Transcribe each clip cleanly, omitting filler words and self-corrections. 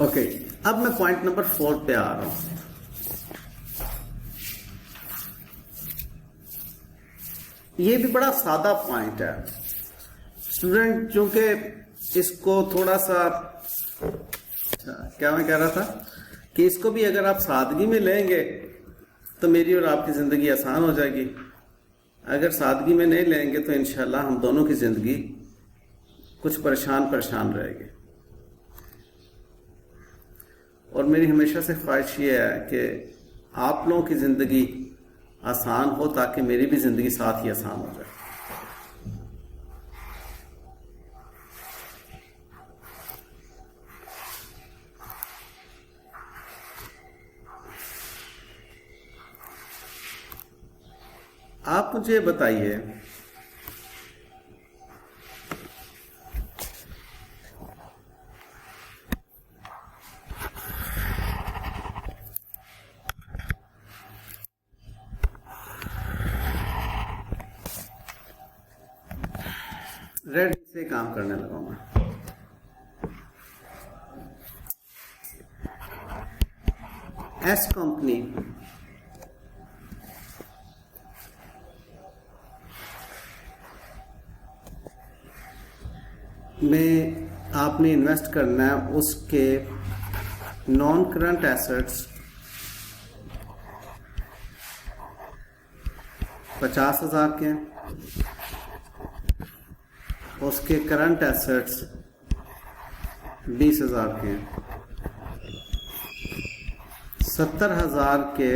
Okay, अब मैं point number 4 पे आ रहा हूं। ये भी बड़ा सादा पॉइंट है। स्टूडेंट चूंकि इसको थोड़ा सा क्या मैं कह रहा था कि इसको भी अगर आप सादगी में लेंगे तो मेरी और आपकी जिंदगी आसान हो जाएगी। अगर सादगी में नहीं लेंगे तो इंशाल्लाह हम दोनों की जिंदगी कुछ परेशान रहेगी। और मेरी हमेशा से ख्वाहिश ये है कि आप लोगों की जिंदगी आसान हो ताकि मेरी भी जिंदगी साथ ही आसान हो जाए। आप मुझे बताइए, रेड से काम करने लगा मैं। एस कंपनी में आपने इन्वेस्ट करना है, उसके नॉन करंट एसेट्स 50,000 के हैं, उसके करंट एसेट्स 20,000 के हैं, 70,000 के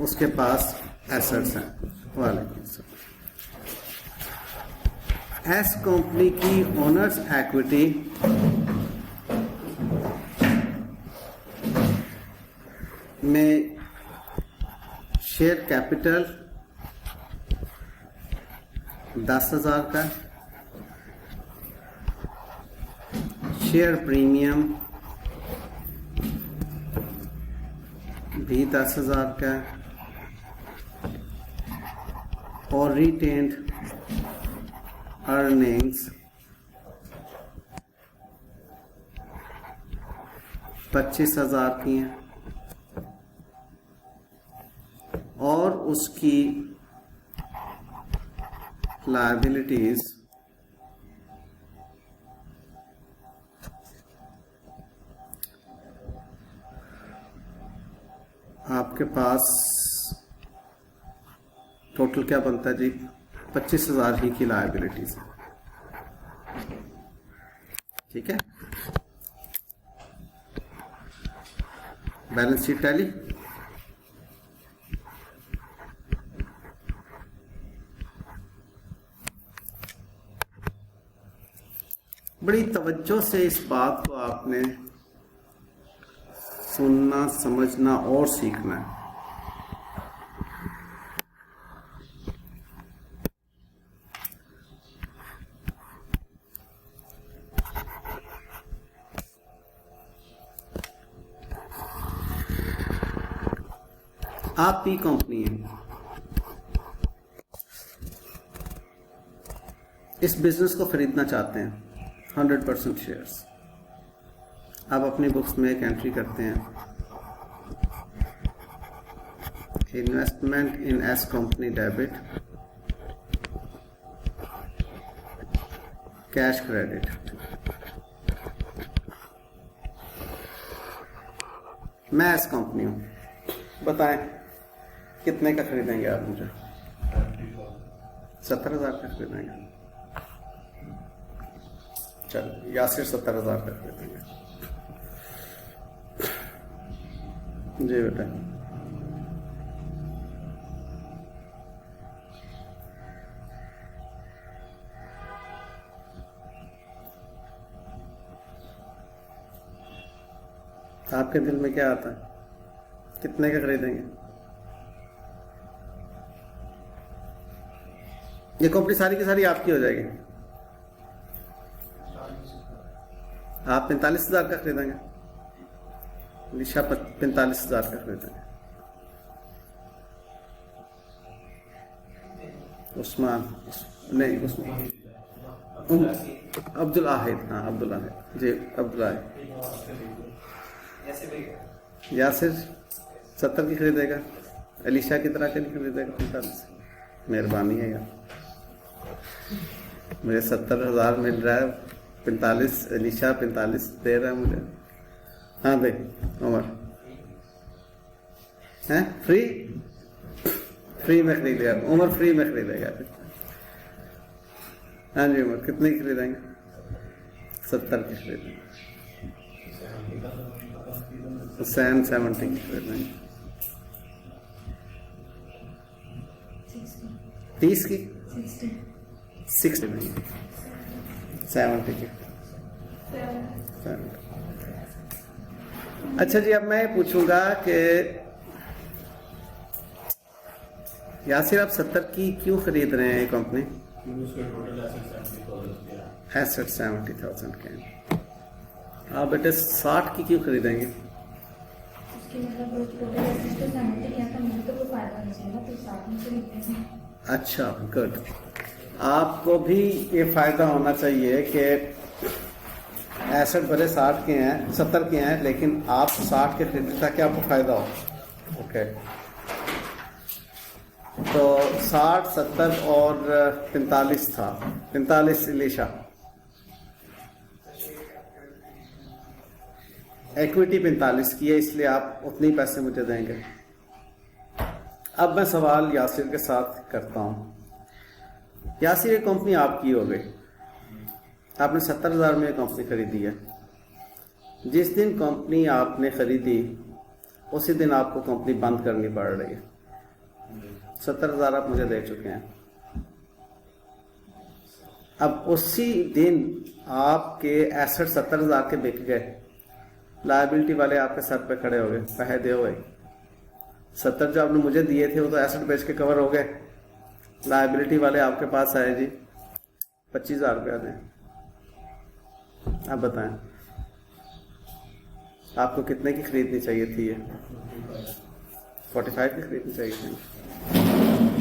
उसके पास एसेट्स हैं। वालेकुम सलाम। एस कंपनी की ओनर्स इक्विटी में शेयर कैपिटल 10,000 का, शेयर प्रीमियम भी 10,000 का और रिटेन्ड अर्निंग्स 25,000 की हैं और उसकी लायबिलिटीज आपके पास टोटल क्या बनता है जी? 25,000 ही की लायबिलिटीज है। ठीक है, बैलेंस शीट टैली। बड़ी तवज्जो से इस बात को आपने सुनना, समझना और सीखना है। आप पी कंपनी है, इस बिजनेस को खरीदना चाहते हैं 100% शेयर्स। आप अपनी बुक्स में एक एंट्री करते हैं, इन्वेस्टमेंट इन S company debit, cash credit. मैं एस कंपनी हूं, बताएं कितने का खरीदेंगे आप मुझे? 70,000 का खरीदेंगे। चलो, यासिर 70,000 का खरीदेंगे। जी बेटा, आपके दिल में क्या आता है? कितने का खरीदेंगे? ये कंपनी सारी की सारी आपकी हो जाएगी। आप 45,000 का खरीदेंगे, निशा 45,000 का खरीदेंगे, उस्मान नहीं, उस्मान अब्दुल आहिद, हाँ अब्दुल आहिद जी, अब्दुल आहिद यासिर 70 की खरीदेगा, अलीशा की तरह के नहीं खरीदेगा 45? मेहरबानी है यार, मुझे 70,000 मिल रहा है, 45 अलीशा 45 दे रहा है मुझे। हाँ भाई उमर हैं, फ्री में खरीदेगा उमर, फ्री में खरीदेगा। हाँ जी उमर, कितने की खरीदेंगे? 70 की खरीदेंगे। हुसैन 70 की खरीदेंगे। 30 की 60 नहीं, 70 की 70। अच्छा जी, अब मैं पूछूंगा कि यासिर आप 70 की क्यों खरीद रहे हैं ये कंपनी? एसेट 70,000 के हैं। आप बेटे 60 की क्यों खरीदेंगे? अच्छा गुड, आपको भी ये फायदा होना चाहिए कि एसेट भले 60 के हैं 70 के हैं, लेकिन आप 60 के खरीदते ताकि आपको फायदा हो। ओके, तो 60, 70 और 45 था, 45 इलीशा, इक्विटी 45 की है, इसलिए आप उतने पैसे मुझे देंगे। अब मैं सवाल यासिर के साथ करता हूं। यासिर, ये कंपनी आपकी हो गई, आपने 70,000 में कंपनी खरीदी है। जिस दिन कंपनी आपने खरीदी उसी दिन आपको कंपनी बंद करनी पड़ रही है। 70,000 आप मुझे दे चुके हैं। अब उसी दिन आपके एसेट 70,000 के बिक गए, लायबिलिटी वाले आपके सर पे खड़े हो गए, पैसे दे भाई। 70 जो आपने मुझे दिए थे वो तो एसेट बेच के कवर हो गए, लायबिलिटी वाले आपके पास आए जी 25,000 रुपया दें। आप बताएं आपको कितने की खरीदनी चाहिए थी? ये 45 की खरीदनी चाहिए थी।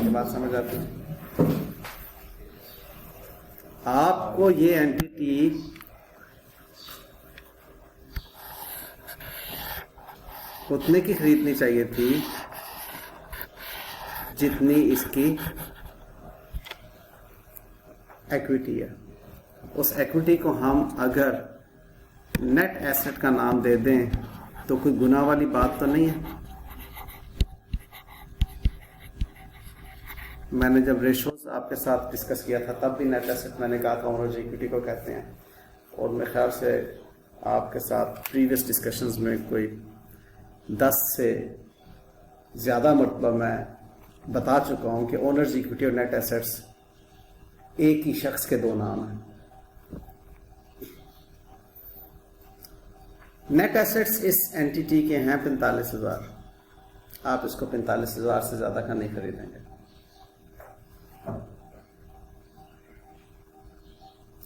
ये बात समझ आती है? आपको ये एंटिटी उतने की खरीदनी चाहिए थी जितनी इसकी एक्विटी है। उस एक्विटी को हम अगर नेट एसेट का नाम दे दें तो कोई गुनाह वाली बात तो नहीं है। मैंने जब रेशोज आपके साथ डिस्कस किया था तब भी नेट एसेट मैंने कहा था ओनर्स इक्विटी को कहते हैं, और मेरे ख्याल से आपके साथ प्रीवियस डिस्कशंस में कोई 10 से ज़्यादा मरतबा मैं बता चुका हूं कि ओनर्स इक्विटी और नेट एसेट्स एक ही शख्स के दो नाम हैं। नेट एसेट्स इस एंटिटी के हैं 45,000। आप इसको 45,000 से ज़्यादा का नहीं खरीदेंगे,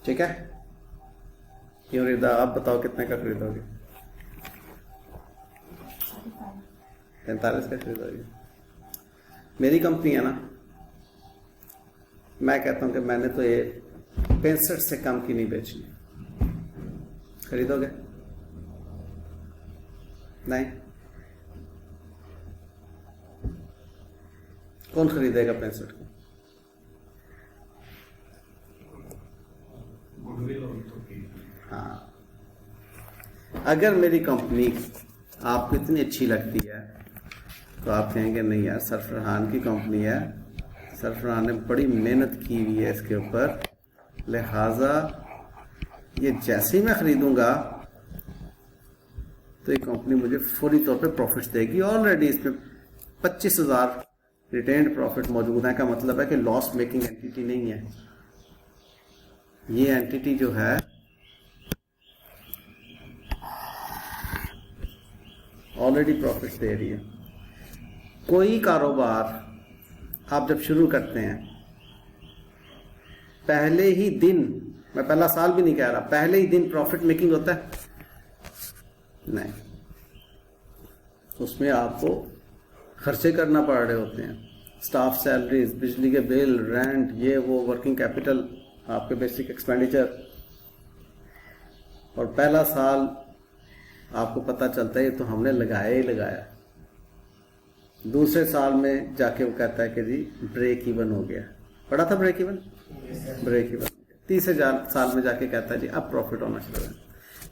ठीक है? क्यों रिदा, आप बताओ कितने का खरीदोगे? 45 का खरीदोगे? मेरी कंपनी है ना, मैं कहता हूं कि मैंने तो ये 65 से कम की नहीं बेचनी। खरीदोगे? नहीं? कौन खरीदेगा 65 को? हाँ, अगर मेरी कंपनी आपको इतनी अच्छी लगती है तो आप कहेंगे नहीं यार, सरफरान की कंपनी है, सरफरान ने बड़ी मेहनत की हुई है इसके ऊपर, लिहाजा ये जैसे ही मैं खरीदूंगा तो ये कंपनी मुझे फौरी तौर पे प्रॉफिट्स देगी। ऑलरेडी इसमें 25,000 रिटेन्ड प्रॉफिट मौजूद है, का मतलब है कि लॉस मेकिंग एंटिटी नहीं है। ये एंटिटी जो है ऑलरेडी प्रॉफिट्स दे रही है। कोई कारोबार आप जब शुरू करते हैं पहले ही दिन, मैं पहला साल भी नहीं कह रहा, पहले ही दिन प्रॉफिट मेकिंग होता है? नहीं, उसमें आपको खर्चे करना पड़ रहे होते हैं, स्टाफ सैलरीज, बिजली के बिल, रेंट, ये वो, वर्किंग कैपिटल, आपके बेसिक एक्सपेंडिचर। और पहला साल आपको पता चलता है तो हमने लगाया ही लगाया। दूसरे साल में जाके वो कहता है कि जी ब्रेक इवन हो गया। पढ़ा था ब्रेक इवन? Break even. तीसरे साल में जाके कहता है जी अब प्रॉफिट होना शुरू है।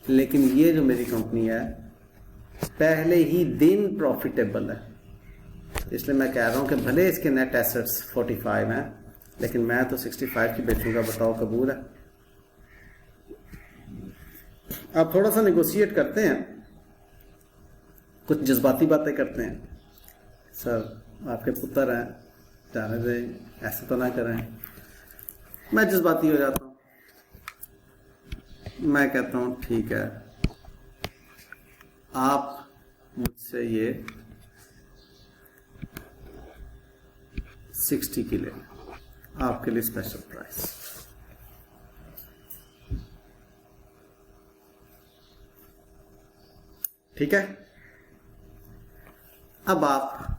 लेकिन ये जो मेरी कंपनी है पहले ही दिन प्रॉफिटेबल है, इसलिए मैं कह रहा हूं कि भले इसके नेट एसेट्स 45 हैं लेकिन मैं तो 65 की बेचूंगा। बताओ कबूल है? आप थोड़ा सा निगोशिएट करते हैं, कुछ जज्बाती बातें करते हैं, सर आपके पुत्र हैं, जाने दें, ऐसे तो ना करें। मैं जज्बाती हो जाता हूं, मैं कहता हूं ठीक है आप मुझसे ये 60 की ले, आपके लिए स्पेशल प्राइस। ठीक है? अब आप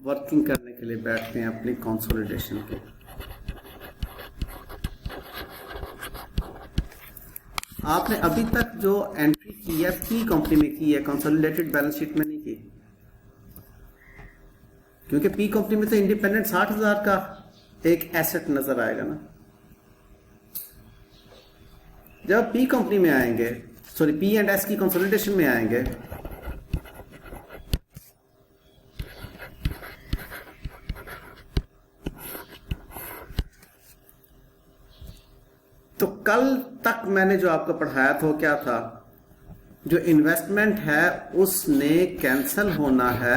वर्किंग करने के लिए बैठते हैं अपनी कंसोलिडेशन के। आपने अभी तक जो एंट्री की है पी कंपनी में की है, कंसोलिडेटेड बैलेंस शीट में नहीं की, क्योंकि पी कंपनी में तो इंडिपेंडेंट 60,000 का एक एसेट नजर आएगा ना। जब पी कंपनी में आएंगे, सॉरी पी एंड एस की कंसोलिडेशन में आएंगे, तो कल तक मैंने जो आपको पढ़ाया था वो क्या था? जो इन्वेस्टमेंट है उसने कैंसल होना है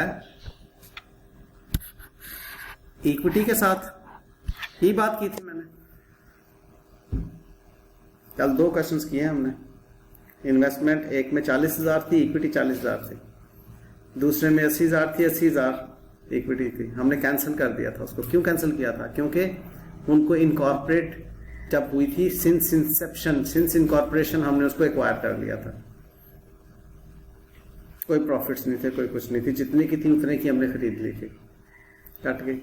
इक्विटी के साथ, ही बात की थी मैंने। कल 2 क्वेश्चंस किए हमने। इन्वेस्टमेंट एक में 40,000 थी, इक्विटी 40,000 थी। दूसरे में 80,000 थी, 80,000 इक्विटी थी। हमने कैंसिल कर दिया था उसको। क्यों कैंसिल किया था? क्योंकि उनको इनकॉर्पोरेट जब हुई थी, सिंस इंसेप्शन, सिंस इनकॉर्पोरेशन हमने उसको एक्वायर कर लिया था। कोई प्रॉफिट्स नहीं थे, कोई कुछ नहीं थी, जितनी की थी उतने की हमने खरीद ली थी, कट गई।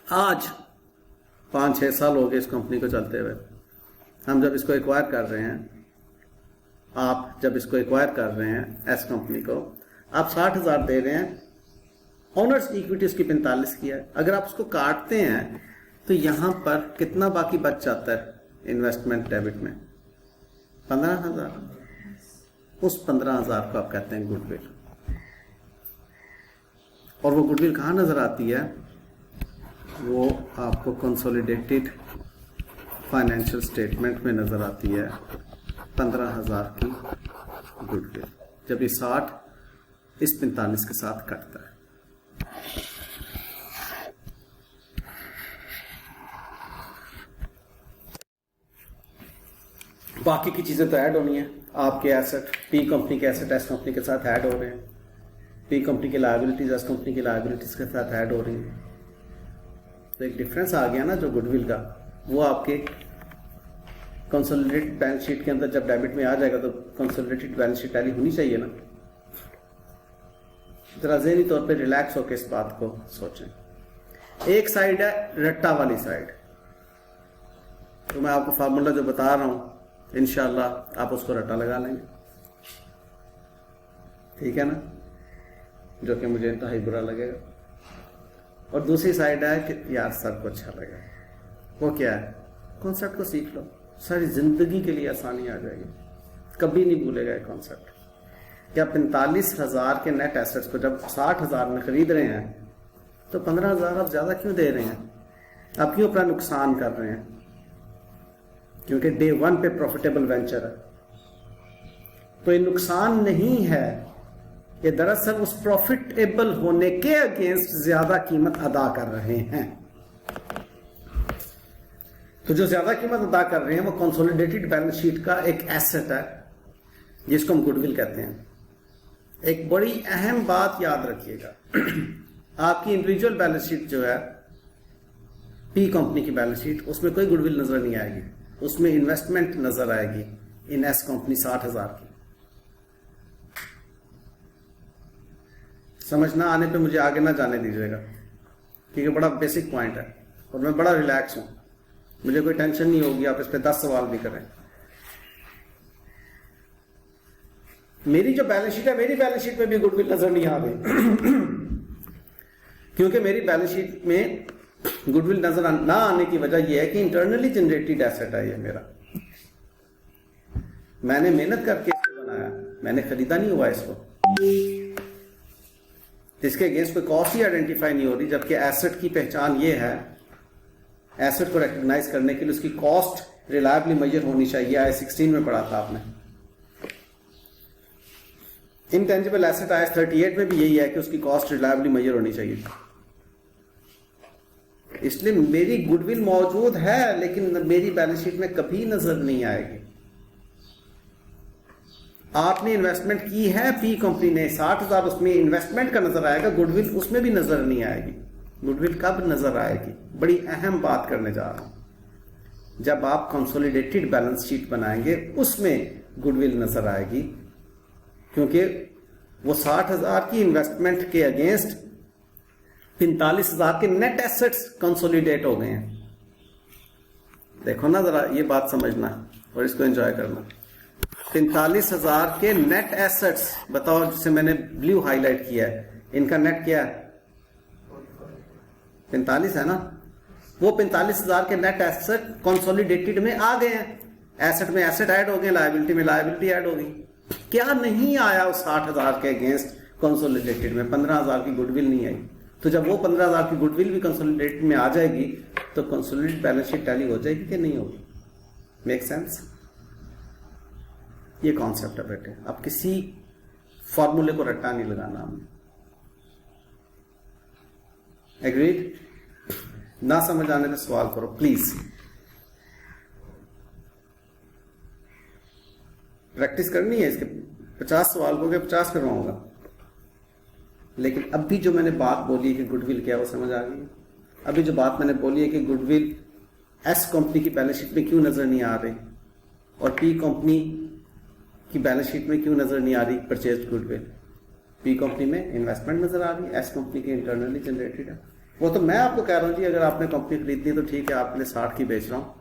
आज 5-6 साल हो गए इस कंपनी को चलते हुए। हम जब इसको एक्वायर कर रहे हैं, आप जब इसको एक्वायर कर रहे हैं एस कंपनी को, आप 60,000 दे रहे हैं, ओनर्स इक्विटी उसकी 45 की है। अगर आप उसको काटते हैं तो यहां पर कितना बाकी बच जाता है इन्वेस्टमेंट डेबिट में? 15,000। उस 15,000 को आप कहते हैं गुडविल। और वो गुडविल कहां नजर आती है? वो आपको कंसोलिडेटेड फाइनेंशियल स्टेटमेंट में नजर आती है, 15,000 की गुडविल, जब ये 60 इस 45 के साथ कटता है। बाकी की चीजें तो ऐड होनी है। आपके एसेट पी कंपनी के एसेट एस कंपनी के साथ ऐड हो रहे हैं, पी कंपनी की लायबिलिटीज एस कंपनी की लायबिलिटीज के साथ ऐड हो रही हैं। तो एक डिफरेंस आ गया ना जो गुडविल का, वो आपके कंसोलिडेटेड बैलेंस शीट के अंदर जब डेबिट में आ जाएगा तो कंसोलिडेटेड बैलेंस शीट टैली होनी चाहिए ना। जरा ज़हनी तौर पे रिलैक्स होकर इस बात को सोचें। एक साइड है रट्टा वाली साइड, तो मैं आपको फार्मूला जो बता रहा हूं इंशाल्लाह आप उसको रट्टा लगा लेंगे, ठीक है ना, जो कि मुझे इंतहाई बुरा लगेगा। और दूसरी साइड है कि यार सबको अच्छा लगेगा। वो क्या है? कॉन्सेप्ट को सीख लो, सारी जिंदगी के लिए आसानी आ जाएगी, कभी नहीं भूलेगा ये कॉन्सेप्ट। क्या 45,000 के नेट एसेट्स को जब 60,000 में खरीद रहे हैं तो 15,000 आप ज्यादा क्यों दे रहे हैं? आप क्यों अपना नुकसान कर रहे हैं? क्योंकि डे 1 पे प्रॉफिटेबल वेंचर है। तो ये नुकसान नहीं है, ये दरअसल उस प्रॉफिटेबल होने के अगेंस्ट ज्यादा कीमत अदा कर रहे हैं। तो जो ज्यादा कीमत अदा कर रहे हैं वो कंसोलिडेटेड बैलेंस शीट का एक एसेट है जिसको हम गुडविल कहते हैं। एक बड़ी अहम बात याद रखिएगा, आपकी इंडिविजुअल बैलेंस शीट जो है पी कंपनी की बैलेंस शीट, उसमें कोई गुडविल नजर नहीं आएगी, उसमें इन्वेस्टमेंट नजर आएगी इन एस कंपनी 60,000 की। समझ ना आने पे मुझे आगे ना जाने दीजिएगा, क्योंकि बड़ा बेसिक पॉइंट है और मैं बड़ा रिलैक्स हूं, मुझे कोई टेंशन नहीं होगी, आप इस पे 10 सवाल भी करें। मेरी जो बैलेंस शीट है, मेरी बैलेंस शीट में भी गुडविल नजर नहीं आ रही क्योंकि मेरी बैलेंस शीट में गुडविल नजर ना आने की वजह यह है कि इंटरनली जनरेटेड एसेट है ये मेरा, मैंने मेहनत करके इसको बनाया, मैंने खरीदा नहीं हुआ इसको, इसके अगेंस्ट कोई कॉस्ट ही आइडेंटिफाई नहीं हो रही। जबकि एसेट की पहचान ये है, एसेट को रिकॉग्नाइज करने के लिए उसकी कॉस्ट रिलायबली मेजर होनी चाहिए। I16 में पढ़ा था आपने। इनटेंजिबल एसेट IS38 में भी यही है कि उसकी कॉस्ट रिलायबली मेजर होनी चाहिए। इसलिए मेरी गुडविल मौजूद है लेकिन मेरी बैलेंस शीट में कभी नजर नहीं आएगी। आपने इन्वेस्टमेंट की है, पी कंपनी ने 60,000 उसमें इन्वेस्टमेंट का नजर आएगा, गुडविल उसमें भी नजर नहीं आएगी। गुडविल कब नजर आएगी? बड़ी अहम बात करने जा रहा हूं। जब आप कंसोलिडेटेड बैलेंस शीट बनाएंगे उसमें गुडविल नजर आएगी, क्योंकि वो 60,000 की इन्वेस्टमेंट के अगेंस्ट 45,000 के नेट एसेट्स कंसोलिडेट हो गए हैं। देखो ना जरा, ये बात समझना और इसको एंजॉय करना। 45,000 के नेट एसेट्स बताओ, जिसे मैंने ब्लू हाईलाइट किया है, इनका नेट क्या है? 45 है ना। वो 45,000 के नेट एसेट कंसोलिडेटेड में आ गए हैं। एसेट में एसेट ऐड हो गए, लायबिलिटी में लायबिलिटी ऐड हो गई। क्या नहीं आया उस 60,000 के अगेंस्ट कंसोलिडेटेड में? 15,000 की गुडविल नहीं आई। तो जब वो 15,000 की गुडविल भी कंसोलिडेटेड में आ जाएगी तो कंसोलिडेटेड बैलेंस शीट टैली हो जाएगी कि नहीं होगी? Make sense? ये कॉन्सेप्ट है बेटे। अब किसी फॉर्मूले को रट्टा नहीं लगाना हमने। एग्रीड? ना समझ आने पे सवाल करो प्लीज। प्रैक्टिस करनी है इसके। 50 सवाल हो गए, 50 करवाऊंगा। लेकिन अभी जो मैंने बात बोली है कि गुडविल क्या, वो समझ आ गई? अभी जो बात मैंने बोली है कि गुडविल एस कंपनी की बैलेंस शीट में क्यों नजर नहीं आ रही और पी कंपनी की बैलेंस शीट में क्यों नजर नहीं आ रही परचेज गुडविल? पी कंपनी में इन्वेस्टमेंट नजर आ रही है, एस कंपनी की इंटरनली जनरेटेड है। वो तो मैं आपको कह रहा हूं जी, अगर आपने कंपनी खरीदनी है तो ठीक है, आपके लिए 60 की बेच रहा हूं।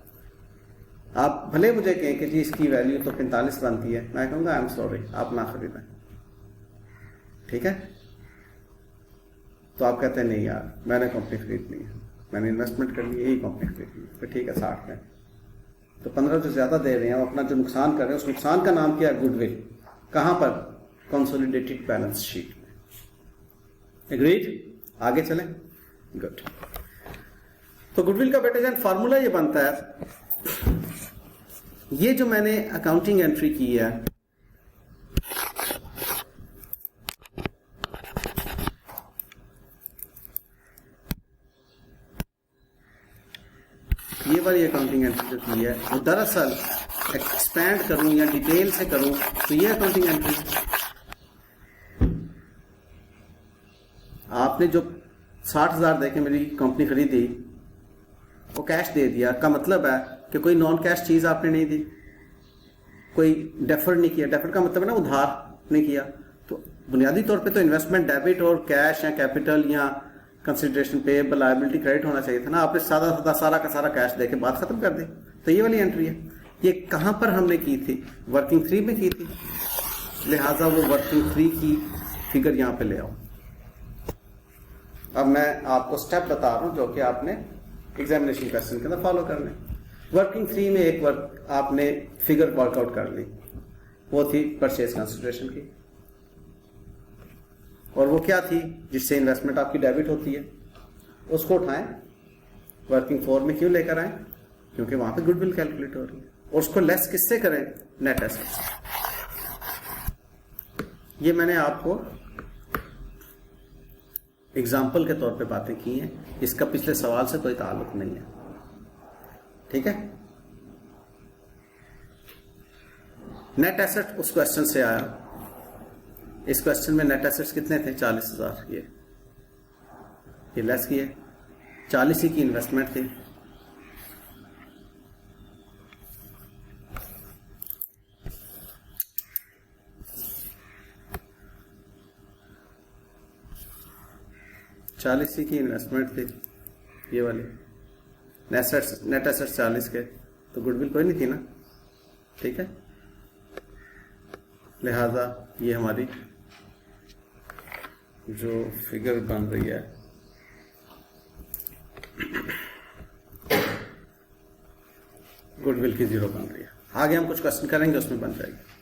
आप भले मुझे कहें कि जी इसकी वैल्यू तो 45 बनती है, मैं कहूंगा आई एम सॉरी, आप ना खरीदें। ठीक है? तो आप कहते हैं नहीं यार, मैंने कंपनी खरीदनी है, मैंने इन्वेस्टमेंट करनी है, यही कंपनी खरीदनी है, तो ठीक है 60 में। तो 15 जो ज्यादा दे रहे हैं, अपना जो नुकसान कर रहे हैं, उस नुकसान का नाम क्या है? गुडविल। कहां पर? कंसोलिडेटेड बैलेंस शीट में। एग्रीड? आगे चलें? गुड। तो गुडविल का बेटे जान फॉर्मूला ये बनता है, ये जो मैंने अकाउंटिंग एंट्री की है, ये वाली अकाउंटिंग एंट्री जो की है, वो दरअसल एक्सपैंड करूं या डिटेल से करूं तो ये अकाउंटिंग एंट्री, आपने जो 60,000 देके मेरी कंपनी खरीदी, वो कैश दे दिया का मतलब है कि कोई नॉन कैश चीज आपने नहीं दी, कोई डेफर नहीं किया। डेफर का मतलब है ना उधार नहीं किया। तो बुनियादी तौर पे तो इन्वेस्टमेंट डेबिट और कैश या कैपिटल या कंसिडरेशन पेएबल लायबिलिटी क्रेडिट होना चाहिए था ना। आपने सारा का सारा कैश देके बात खत्म कर दी। तो ये वाली एंट्री है। ये कहां पर हमने की थी? वर्किंग 3 में की थी, लिहाजा वो वर्किंग 3 की फिगर यहां पे ले आओ। अब मैं आपको स्टेप बता रहा हूं जो कि आपने एग्जामिनेशन क्वेश्चन के अंदर फॉलो करने। वर्किंग 3 में एक वर्क आपने फिगर वर्कआउट कर ली, वो थी परचेज कंसिडरेशन की। और वो क्या थी? जिससे इन्वेस्टमेंट आपकी डेबिट होती है, उसको उठाएं, वर्किंग 4 में क्यों लेकर आए? क्योंकि वहां पे गुडविल कैलकुलेट हो रही है। और उसको लेस किससे करें? Net assets. ये मैंने आपको एग्जाम्पल के तौर पे बातें की हैं, इसका पिछले सवाल से कोई ताल्लुक नहीं है। ठीक है? नेट एसेट उस क्वेश्चन से आया। इस क्वेश्चन में नेट एसेट्स कितने थे? 40,000। ये लेस किए, 40 ही की इन्वेस्टमेंट थी। चालीस की इन्वेस्टमेंट थी, ये वाली। नेट एसेट्स 40 के, तो गुडविल कोई नहीं थी ना। ठीक है? लिहाजा ये हमारी जो फिगर बन रही है गुडविल की 0 बन रही है। आगे हम कुछ क्वेश्चन करेंगे, उसमें बन जाएगी।